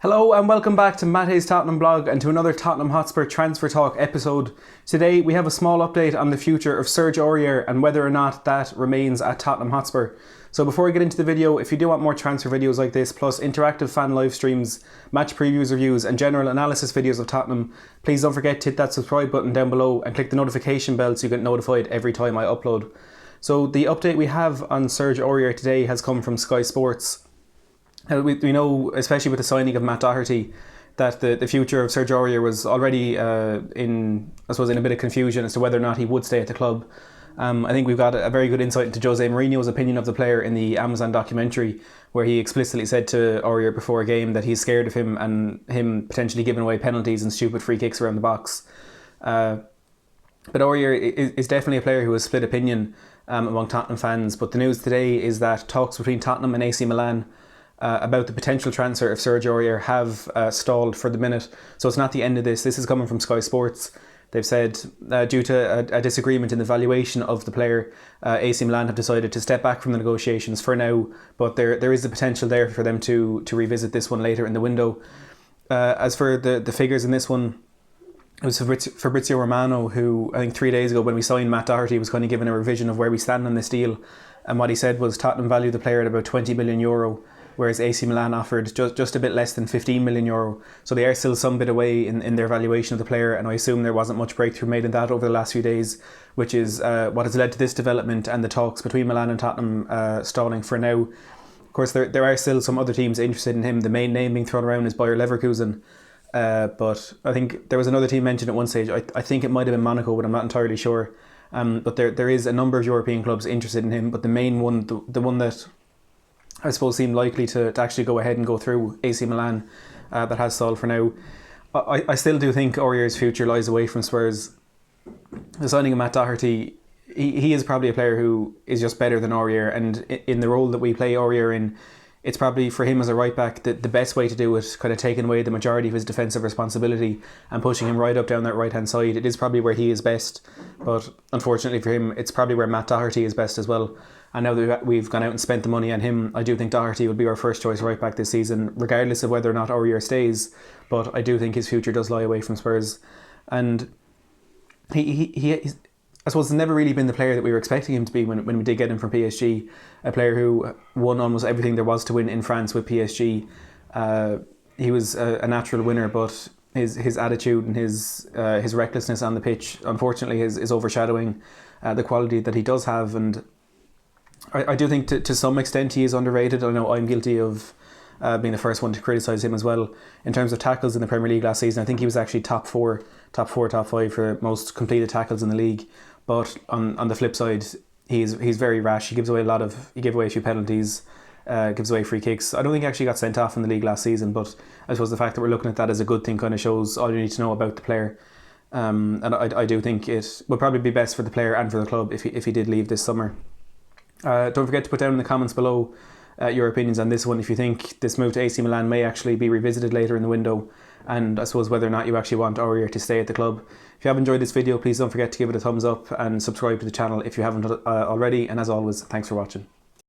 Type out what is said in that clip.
Hello and welcome back to Matte's Tottenham blog and to another Tottenham Hotspur Transfer Talk episode. Today we have a small update on the future of Serge Aurier and whether or not that remains at Tottenham Hotspur. So before we get into the video, if you do want more transfer videos like this, plus interactive fan live streams, match previews, reviews and general analysis videos of Tottenham, please don't forget to hit that subscribe button down below and click the notification bell so you get notified every time I upload. So the update we have on Serge Aurier today has come from Sky Sports. We know, especially with the signing of Matt Doherty, that the future of Serge Aurier was already in a bit of confusion as to whether or not he would stay at the club. I think we've got a very good insight into Jose Mourinho's opinion of the player in the Amazon documentary, where he explicitly said to Aurier before a game that he's scared of him and him potentially giving away penalties and stupid free kicks around the box. But Aurier is definitely a player who has split opinion among Tottenham fans. But the news today is that talks between Tottenham and AC Milan about the potential transfer of Serge Aurier have stalled for the minute. So it's not the end of this. This is coming from Sky Sports. They've said due to a disagreement in the valuation of the player, AC Milan have decided to step back from the negotiations for now, but there is the potential there for them to revisit this one later in the window. As for the figures in this one, it was Fabrizio Romano who, I think 3 days ago when we signed Matt Doherty, was kind of given a revision of where we stand on this deal. And what he said was Tottenham valued the player at about €20 million, whereas AC Milan offered just a bit less than €15 million. So they are still some bit away in their valuation of the player, and I assume there wasn't much breakthrough made in that over the last few days, which is what has led to this development and the talks between Milan and Tottenham stalling for now. Of course, there are still some other teams interested in him. The main name being thrown around is Bayer Leverkusen, but I think there was another team mentioned at one stage. I think it might have been Monaco, but I'm not entirely sure. But there is a number of European clubs interested in him, but the main one, the one that I suppose seemed likely to actually go ahead and go through, AC Milan, that has stalled for now. I still do think Aurier's future lies away from Spurs. The signing of Matt Doherty, he is probably a player who is just better than Aurier, and in the role that we play Aurier in, it's probably for him as a right back the best way to do it, kind of taking away the majority of his defensive responsibility and pushing him right up down that right hand side. It is probably where he is best, but unfortunately for him, it's probably where Matt Doherty is best as well. And now that we've gone out and spent the money on him, I do think Doherty would be our first choice right back this season, regardless of whether or not Aurier stays. But I do think his future does lie away from Spurs. And he I suppose, has never really been the player that we were expecting him to be when we did get him from PSG. A player who won almost everything there was to win in France with PSG. He was a natural winner, but his attitude and his recklessness on the pitch, unfortunately, is overshadowing the quality that he does have. And I do think to some extent he is underrated. I know I'm guilty of being the first one to criticise him as well. In terms of tackles in the Premier League last season, I think he was actually top five for most completed tackles in the league. But on the flip side, he's very rash. He gave away a few penalties, gives away free kicks. I don't think he actually got sent off in the league last season, but I suppose the fact that we're looking at that as a good thing kind of shows all you need to know about the player. And I do think it would probably be best for the player and for the club if he did leave this summer. Don't forget to put down in the comments below your opinions on this one, if you think this move to AC Milan may actually be revisited later in the window, and I suppose whether or not you actually want Aurier to stay at the club. If you have enjoyed this video, please don't forget to give it a thumbs up and subscribe to the channel if you haven't already, and as always, thanks for watching.